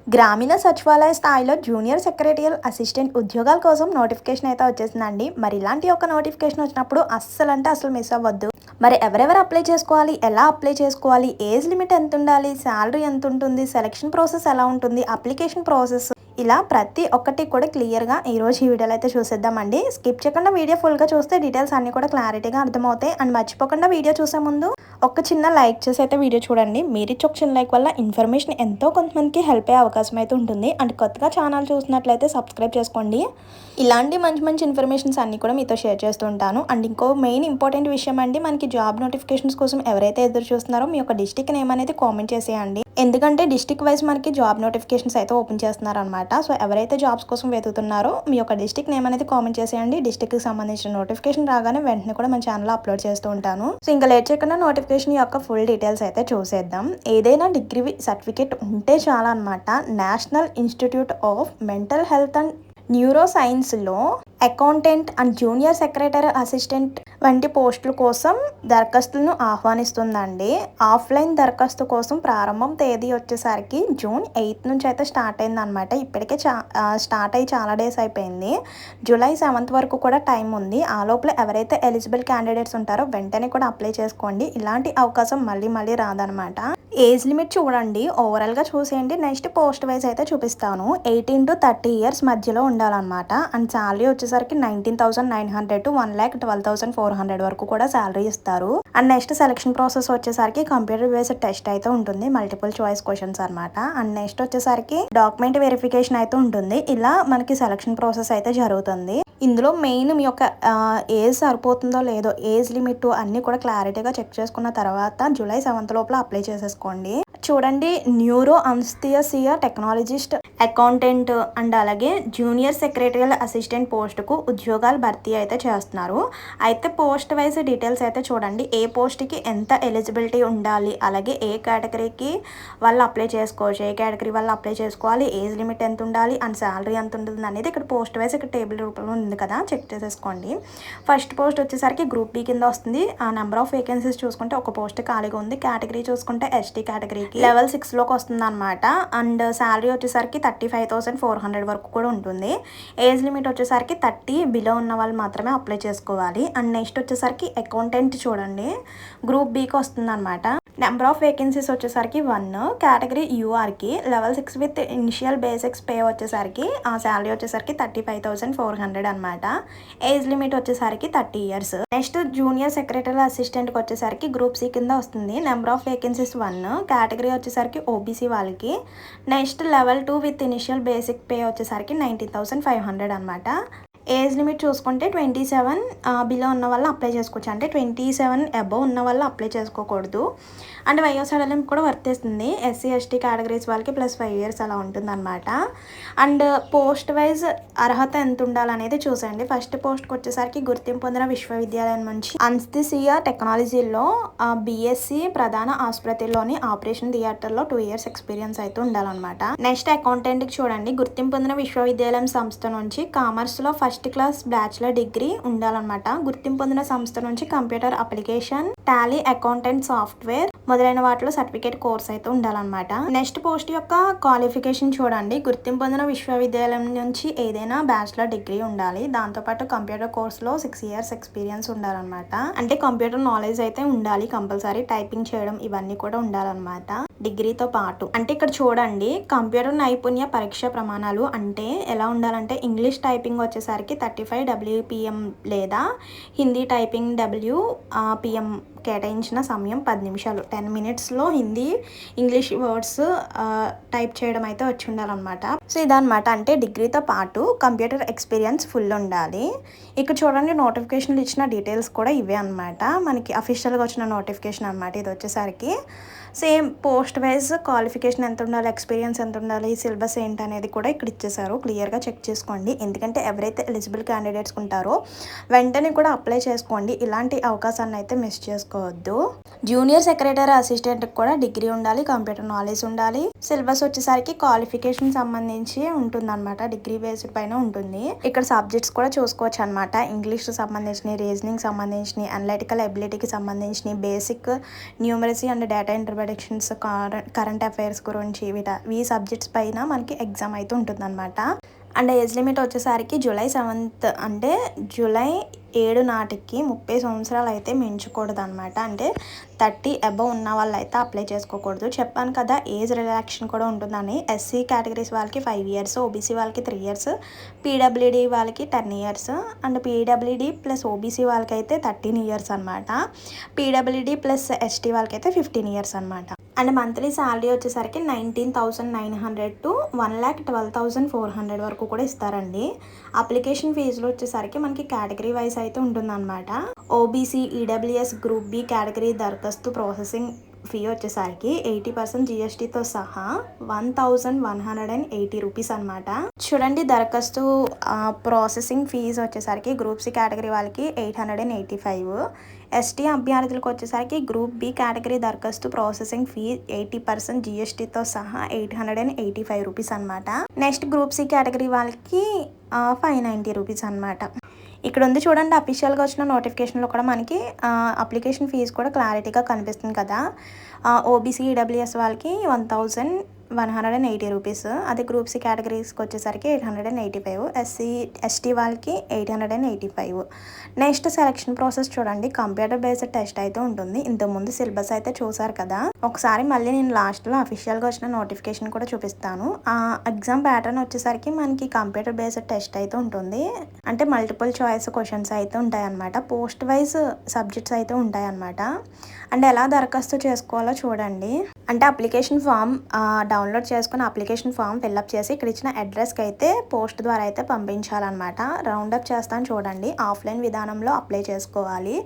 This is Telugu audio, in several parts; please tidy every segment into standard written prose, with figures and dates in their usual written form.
గ్రామీణ సచివాలయ స్థాయిలో జూనియర్ సెక్రటరియల్ అసిస్టెంట్ ఉద్యోగాల కోసం నోటిఫికేషన్ అయితే వచ్చేసిందండి. మరి ఇలాంటి ఒక నోటిఫికేషన్ వచ్చినప్పుడు అస్సలు మిస్ అవ్వద్దు. మరి ఎవరెవరు అప్లై చేసుకోవాలి, ఎలా అప్లై చేసుకోవాలి, ఏజ్ లిమిట్ ఎంత ఉండాలి, శాలరీ ఎంత ఉంటుంది, సెలక్షన్ ప్రాసెస్ ఎలా ఉంటుంది, అప్లికేషన్ ప్రాసెస్, ఇలా ప్రతి ఒక్కటి కూడా క్లియర్గా ఈరోజు ఈ వీడియోలో అయితే చూసేద్దామండి. స్కిప్ చేయకుండా వీడియో ఫుల్గా చూస్తే డీటెయిల్స్ అన్నీ కూడా క్లారిటీగా అర్థమవుతాయి. అండ్ మర్చిపోకుండా వీడియో చూసే ముందు ఒక చిన్న లైక్ చేసి అయితే వీడియో చూడండి. మీరు ఇచ్చే ఒక చిన్న లైక్ వల్ల ఇన్ఫర్మేషన్ ఎంతో కొంతమందికి హెల్ప్ అయ్యే అవకాశం అయితే ఉంటుంది. అండ్ కొత్తగా ఛానల్ చూసినట్లయితే సబ్స్క్రైబ్ చేసుకోండి. ఇలాంటి మంచి మంచి ఇన్ఫర్మేషన్స్ అన్నీ కూడా మీతో షేర్ చేస్తూ ఉంటాను. అండ్ ఇంకో మెయిన్ ఇంపార్టెంట్ విషయం అండి, మనకి జాబ్ నోటిఫికేషన్స్ కోసం ఎవరైతే ఎదురు చూస్తున్నారో మీ యొక్క డిస్ట్రిక్ట్ నేమ్ అనేది కామెంట్ చేసేయండి. ఎందుకంటే డిస్ట్రిక్ట్ వైజ్ మనకి జాబ్ నోటిఫికేషన్స్ అయితే ఓపెన్ చేస్తున్నారు అనమాట. సో ఎవరైతే జాబ్స్ కోసం వెతుకుతున్నారో మీ యొక్క డిస్ట్రిక్ట్ నేమ్ అనేది కామెంట్ చేసేయండి. డిస్ట్రిక్ట్కి సంబంధించిన నోటిఫికేషన్ రాగానే వెంటనే కూడా మన ఛానల్లో అప్లోడ్ చేస్తూ ఉంటాను. సో ఇంకా లేట్ చేయకుండా నోటిఫికేషన్ యొక్క ఫుల్ డీటెయిల్స్ అయితే చూసేద్దాం. ఏదైనా డిగ్రీ సర్టిఫికేట్ ఉంటే చాలా అనమాట. National Institute of Mental Health and neuro సైన్స్లో accountant and junior secretary assistant వంటి పోస్టుల కోసం దరఖాస్తులను ఆహ్వానిస్తుందండి. ఆఫ్లైన్ దరఖాస్తు కోసం ప్రారంభం తేదీ వచ్చేసరికి జూన్ 8 నుంచి అయితే స్టార్ట్ అయిందనమాట. ఇప్పటికే స్టార్ట్ అయ్యి చాలా డేస్ అయిపోయింది. జూలై 7 వరకు కూడా టైం ఉంది. ఆ లోపల ఎవరైతే ఎలిజిబుల్ క్యాండిడేట్స్ ఉంటారో వెంటనే కూడా అప్లై చేసుకోండి. ఇలాంటి అవకాశం మళ్ళీ రాదనమాట. ఏజ్ లిమిట్ చూడండి, ఓవరాల్గా చూసేయండి. నెక్స్ట్ పోస్ట్ వైజ్ అయితే చూపిస్తాను. 18 to 30 ఇయర్స్ మధ్యలో ఉండాలన్నమాట. అండ్ శాలరీ వచ్చేసరికి 19,900 to 1,12,400 వరకు కూడా శాలరీ ఇస్తారు. అండ్ నెక్స్ట్ సెలక్షన్ ప్రాసెస్ వచ్చేసరికి కంప్యూటర్ బేస్డ్ టెస్ట్ అయితే ఉంటుంది, మల్టిపుల్ చాయిస్ క్వశ్చన్స్ అనమాట. అండ్ నెక్స్ట్ వచ్చేసరికి డాక్యుమెంట్ వెరిఫికేషన్ అయితే ఉంటుంది. ఇలా మనకి సెలక్షన్ ప్రాసెస్ అయితే జరుగుతుంది. ఇందులో మెయిన్ మీ యొక్క ఏజ్ సరిపోతుందో లేదో, ఏజ్ లిమిట్ అన్నీ కూడా క్లారిటీగా చెక్ చేసుకున్న తర్వాత జూలై 7 లోపల అప్లై చేసేసుకోండి. చూడండి, neuro anaesthesia technologist, accountant and అలాగే జూనియర్ సెక్రటరియల్ అసిస్టెంట్ పోస్టుకు ఉద్యోగాలు భర్తీ అయితే చేస్తున్నారు. అయితే పోస్ట్ వైజ్ డీటెయిల్స్ అయితే చూడండి. ఏ పోస్ట్కి ఎంత ఎలిజిబిలిటీ ఉండాలి, అలాగే ఏ కేటగిరీకి వాళ్ళు అప్లై చేసుకోవచ్చు, ఏ కేటగిరీ వాళ్ళు అప్లై చేసుకోవాలి, ఏజ్ లిమిట్ ఎంత ఉండాలి అండ్ శాలరీ ఎంత ఉంటుంది అనేది ఇక్కడ పోస్ట్ వైజ్ ఇక్కడ టేబుల్ రూపంలో ఉంది కదా, చెక్ చేసేసుకోండి. ఫస్ట్ పోస్ట్ వచ్చేసరికి గ్రూప్ బి కింద వస్తుంది. ఆ నెంబర్ ఆఫ్ వేకెన్సీస్ చూసుకుంటే ఒక పోస్ట్ ఖాళీగా ఉంది. కేటగిరీ చూసుకుంటే ఎస్టీ కేటగిరీకి లెవెల్ 6లోకి వస్తుంది అనమాట. అండ్ శాలరీ వచ్చేసరికి 35,400 వరకు కూడా ఉంటుంది. ఏజ్ లిమిట్ వచ్చేసరికి 30 బిలో ఉన్న వాళ్ళు మాత్రమే అప్లై చేసుకోవాలి. అండ్ నెక్స్ట్ వచ్చేసరికి అకౌంటెంట్ చూడండి, గ్రూప్ బికి వస్తుంది అనమాట. నెంబర్ ఆఫ్ వేకెన్సీస్ వచ్చేసరికి 1. కేటగిరీ యూఆర్కి level 6 with initial basics pay వచ్చేసరికి ఆ శాలరీ వచ్చేసరికి 35,400 అనమాట. ఏజ్ లిమిట్ వచ్చేసరికి 30 ఇయర్స్. నెక్స్ట్ జూనియర్ సెక్రటరీ అసిస్టెంట్కి వచ్చేసరికి గ్రూప్ సి కింద వస్తుంది. Number of vacancies 1. కేటగిరీ వచ్చేసరికి ఓబీసీ వాళ్ళకి. Next level 2 with initial basic pay వచ్చేసరికి 19,500 అనమాట. ఏజ్ లిమిట్ చూసుకుంటే 27 బిలో ఉన్న వాళ్ళు అప్లై చేసుకోవచ్చు. అంటే 27 అబోవ్ ఉన్న వాళ్ళు అప్లై చేసుకోకూడదు. అండ్ వయోసడలం కూడా వర్తిస్తుంది. ఎస్సీ ఎస్టీ కేటగిరీస్ వాళ్ళకి +5 ఇయర్స్ అలా ఉంటుందన్నమాట. అండ్ పోస్ట్ వైజ్ అర్హత ఎంత ఉండాలనేది చూసండి. ఫస్ట్ పోస్ట్కి వచ్చేసరికి గుర్తింపు పొందిన విశ్వవిద్యాలయం నుంచి అనస్థిసియా టెక్నాలజీలో బీఎస్సీ ప్రధాన ఆసుపత్రిలోని ఆపరేషన్ థియేటర్లో 2 ఇయర్స్ ఎక్స్పీరియన్స్ అయితే ఉండాలన్నమాట. నెక్స్ట్ అకౌంటెంట్కి చూడండి, గుర్తింపు పొందిన విశ్వవిద్యాలయం సంస్థ నుంచి కామర్స్లో ఫస్ట్ క్లాస్ బ్యాచిలర్ డిగ్రీ ఉండాలన్నమాట. గుర్తింపు పొందిన సంస్థ నుంచి computer application, Tally, accountant software మొదలైన వాటిలో సర్టిఫికేట్ కోర్స్ అయితే ఉండాలన్నమాట. నెక్స్ట్ పోస్ట్ యొక్క క్వాలిఫికేషన్ చూడండి, గుర్తింపు పొందిన విశ్వవిద్యాలయం నుంచి ఏదైనా బ్యాచిలర్ డిగ్రీ ఉండాలి. దాంతోపాటు కంప్యూటర్ కోర్స్లో 6 ఇయర్స్ ఎక్స్పీరియన్స్ ఉండాలన్నమాట. అంటే కంప్యూటర్ నాలెడ్జ్ అయితే ఉండాలి కంపల్సరీ. టైపింగ్ చేయడం ఇవన్నీ కూడా ఉండాలన్నమాట డిగ్రీతో పాటు. అంటే ఇక్కడ చూడండి, కంప్యూటర్ నైపుణ్య పరీక్ష ప్రమాణాలు అంటే ఎలా ఉండాలంటే ఇంగ్లీష్ టైపింగ్ వచ్చేసరికి 35 WPM లేదా హిందీ టైపింగ్ WPM కేటాయించిన సమయం 10 నిమిషాలు, 10 minutesలో హిందీ ఇంగ్లీష్ వర్డ్స్ టైప్ చేయడం అయితే వచ్చి ఉండాలన్నమాట. సో ఇదనమాట. అంటే డిగ్రీతో పాటు కంప్యూటర్ ఎక్స్పీరియన్స్ ఫుల్ ఉండాలి. ఇక్కడ చూడండి, నోటిఫికేషన్లు ఇచ్చిన డీటెయిల్స్ కూడా ఇవే అనమాట. మనకి అఫీషియల్గా వచ్చిన నోటిఫికేషన్ అనమాట. ఇది వచ్చేసరికి సేమ్ పోస్ట్ వైజ్ క్వాలిఫికేషన్ ఎంత ఉండాలి, ఎక్స్పీరియన్స్ ఎంత ఉండాలి, సిలబస్ ఏంటి అనేది కూడా ఇక్కడ ఇచ్చేసారు. క్లియర్గా చెక్ చేసుకోండి. ఎందుకంటే ఎవరైతే ఎలిజిబుల్ క్యాండిడేట్స్ ఉంటారో వెంటనే కూడా అప్లై చేసుకోండి. ఇలాంటి అవకాశాన్ని అయితే మిస్ చేసుకోవద్దు. జూనియర్ సెక్రటరీ అసిస్టెంట్కి కూడా డిగ్రీ ఉండాలి, కంప్యూటర్ నాలెడ్జ్ ఉండాలి. సిలబస్ వచ్చేసరికి క్వాలిఫికేషన్ సంబంధించి ఉంటుందన్నమాట, డిగ్రీ బేస్డ్ పైన ఉంటుంది. ఇక్కడ సబ్జెక్ట్స్ కూడా చూసుకోవచ్చు అనమాట. ఇంగ్లీష్ సంబంధించిన, రీజనింగ్ సంబంధించిన, అనలిటికల్ ఎబిలిటీకి సంబంధించిన, basic numeracy and data interpretations, current affairs గురించి ఈ సబ్జెక్ట్స్ పైన మనకి ఎగ్జామ్ అయితే ఉంటుందన్నమాట. అండ్ ఏజ్ లిమిట్ వచ్చేసరికి జూలై 7 అంటే జూలై 7 నాటికి 30 సంవత్సరాలు అయితే మించకూడదు అనమాట. అంటే 30 అబవ్ ఉన్న వాళ్ళు అయితే అప్లై చేసుకోకూడదు. చెప్పాను కదా ఏజ్ రిలాక్షన్ కూడా ఉంటుందని. ఎస్సీ కేటగిరీస్ వాళ్ళకి 5 ఇయర్స్, ఓబీసీ వాళ్ళకి 3 ఇయర్స్, పీడబ్ల్యూడీ వాళ్ళకి 10 years and PWD plus OBC వాళ్ళకి అయితే 13 ఇయర్స్ అనమాట. పీడబ్ల్యూడీ ప్లస్ ఎస్టీ వాళ్ళకి అయితే 15 ఇయర్స్ అనమాట. అండ్ మంత్లీ శాలరీ వచ్చేసరికి 19,900 to 1,12,400 వరకు కూడా ఇస్తారండి. అప్లికేషన్ ఫీజులు వచ్చేసరికి మనకి కేటగిరీ వైజ్ అయితే ఉంటుందన్నమాట. OBC, EWS, group B category దరఖాస్తు ప్రాసెసింగ్ ఫీ వచ్చేసరికి 80% జిఎస్టీతో సహా 1,180 రూపీస్ అనమాట. చూడండి, దరఖాస్తు ప్రాసెసింగ్ ఫీజు వచ్చేసరికి గ్రూప్ సి కేటగిరీ వాళ్ళకి 885, ఎస్టీ అభ్యర్థులకు వచ్చేసరికి గ్రూప్ బి కేటగిరీ దరఖాస్తు ప్రాసెసింగ్ ఫీ 80% జిఎస్టీతో సహా 885 రూపీస్ అనమాట. నెక్స్ట్ గ్రూప్ సి కేటగిరీ వాళ్ళకి 590 రూపీస్ అనమాట. ఇక్కడ ఉంది చూడండి, అఫీషియల్గా వచ్చిన నోటిఫికేషన్లో కూడా మనకి అప్లికేషన్ ఫీజు కూడా క్లారిటీగా కనిపిస్తుంది కదా. ఓబీసీ, ఈడబ్ల్యూఎస్ వాళ్ళకి 1,180 రూపీస్, అదే గ్రూప్ సి కేటగిరీస్కి వచ్చేసరికి 885, ఎస్టీ వాళ్ళకి 885. నెక్స్ట్ సెలక్షన్ ప్రాసెస్ చూడండి, కంప్యూటర్ బేస్డ్ టెస్ట్ అయితే ఉంటుంది. ఇంతకుముందు సిలబస్ అయితే చూసారు కదా. ఒకసారి మళ్ళీ నేను లాస్ట్లో అఫీషియల్గా వచ్చిన నోటిఫికేషన్ కూడా చూపిస్తాను. ఆ ఎగ్జామ్ ప్యాటర్న్ వచ్చేసరికి మనకి కంప్యూటర్ బేస్డ్ టెస్ట్ అయితే ఉంటుంది. అంటే మల్టిపుల్ చాయిస్ క్వశ్చన్స్ అయితే ఉంటాయన్నమాట. పోస్ట్ వైజ్ సబ్జెక్ట్స్ అయితే ఉంటాయన్నమాట. అండ్ ఎలా దరఖాస్తు చేసుకోవాలో చూడండి. అంటే అప్లికేషన్ ఫామ్ డౌన్లోడ్ చేసుకుని అప్లికేషన్ ఫామ్ ఫిల్అప్ చేసి ఇక్కడ ఇచ్చిన అడ్రస్కి అయితే పోస్ట్ ద్వారా అయితే పంపించాలన్నమాట. రౌండప్ చేస్తాను చూడండి. ఆఫ్లైన్ విధానంలో అప్లై చేసుకోవాలి.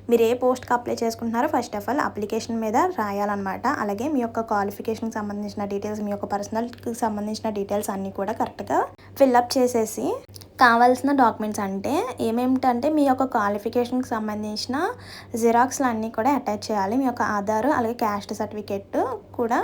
మీరు ఏ పోస్ట్కి అప్లై చేసుకుంటున్నారో ఫస్ట్ ఆఫ్ ఆల్ అప్లికేషన్ మీద రాయాలన్నమాట. అలాగే మీ యొక్క క్వాలిఫికేషన్కి సంబంధించిన డీటెయిల్స్, మీ యొక్క పర్సనల్కి సంబంధించిన డీటెయిల్స్ అన్నీ కూడా కరెక్ట్గా ఫిల్అప్ చేసేసి కావాల్సిన డాక్యుమెంట్స్ అంటే ఏమేమిటంటే మీ యొక్క క్వాలిఫికేషన్కి సంబంధించిన జిరాక్స్లు అన్నీ కూడా అటాచ్ చేయాలి. మీ యొక్క ఆధార్ అలాగే క్యాస్ట్ సర్టిఫికేట్ కూడా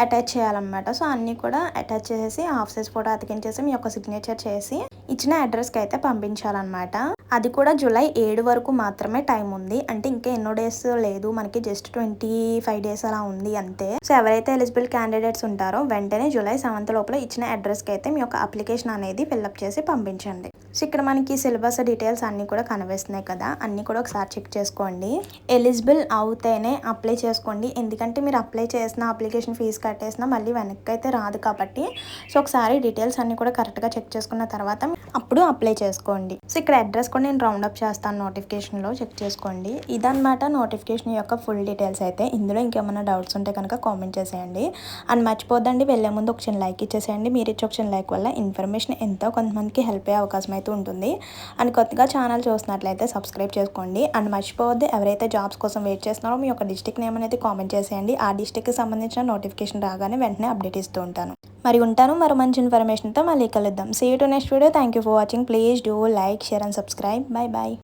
అటాచ్ చేయాలన్నమాట. సో అన్నీ కూడా అటాచ్ చేసేసి హాఫ్ సైజ్ ఫోటో అతికించేసి మీ యొక్క సిగ్నేచర్ చేసి ఇచ్చిన అడ్రస్కి అయితే పంపించాలన్నమాట. అది కూడా జూలై 7 వరకు మాత్రమే టైం ఉంది. అంటే ఇంకా ఎన్నో డేస్ లేదు, మనకి జస్ట్ 25 డేస్ అలా ఉంది అంతే. సో ఎవరైతే ఎలిజిబుల్ క్యాండిడేట్స్ ఉంటారో వెంటనే జూలై 7 లోపల ఇచ్చిన అడ్రస్కి అయితే మీ యొక్క అప్లికేషన్ అనేది ఫిల్అప్ చేసి పంపించండి. సో ఇక్కడ మనకి సిలబస్ డీటెయిల్స్ అన్నీ కూడా కనిపిస్తున్నాయి కదా, అన్నీ కూడా ఒకసారి చెక్ చేసుకోండి. ఎలిజిబుల్ అవుతేనే అప్లై చేసుకోండి. ఎందుకంటే మీరు అప్లై చేసిన అప్లికేషన్ ఫీజు కట్టేసినా మళ్ళీ వెనక్కి అయితే రాదు కాబట్టి సో ఒకసారి డీటెయిల్స్ అన్నీ కూడా కరెక్ట్గా చెక్ చేసుకున్న తర్వాత అప్పుడు అప్లై చేసుకోండి. సో ఇక్కడ అడ్రస్ కూడా నేను రౌండప్ చేస్తాను నోటిఫికేషన్లో, చెక్ చేసుకోండి. ఇదన్నమాట నోటిఫికేషన్ యొక్క ఫుల్ డీటెయిల్స్ అయితే. ఇందులో ఇంకేమైనా డౌట్స్ ఉంటే కనుక కామెంట్ చేసేయండి. అండ్ మర్చిపోద్దండి, వెళ్ళే ముందు ఒక చిన్న లైక్ ఇచ్చేసేయండి. మీరు ఇచ్చే ఒక చిన్న లైక్ వల్ల ఇన్ఫర్మేషన్ ఎంతో కొంతమందికి హెల్ప్ అయ్యే అవకాశం అయితే ఉంటుంది. అండ్ కొత్తగా ఛానల్ చూసినట్లయితే సబ్స్క్రైబ్ చేసుకోండి. అండ్ మర్చిపోవద్దు, ఎవరైతే జాబ్స్ కోసం వెయిట్ చేస్తున్నారో మీ యొక్క డిస్ట్రిక్ట్ నేమ్ అనేది కామెంట్ చేసేయండి. ఆ డిస్ట్రిక్ట్కి సంబంధించిన నోటిఫికేషన్ రాగానే వెంటనే అప్డేట్ ఇస్తూ ఉంటాను. మరి ఉంటాను మరో మంచి ఇన్ఫర్మేషన్తో మళ్ళీ కలుద్దాం. See you to next video. Thank you for watching. Please do like, share and subscribe. Bye bye.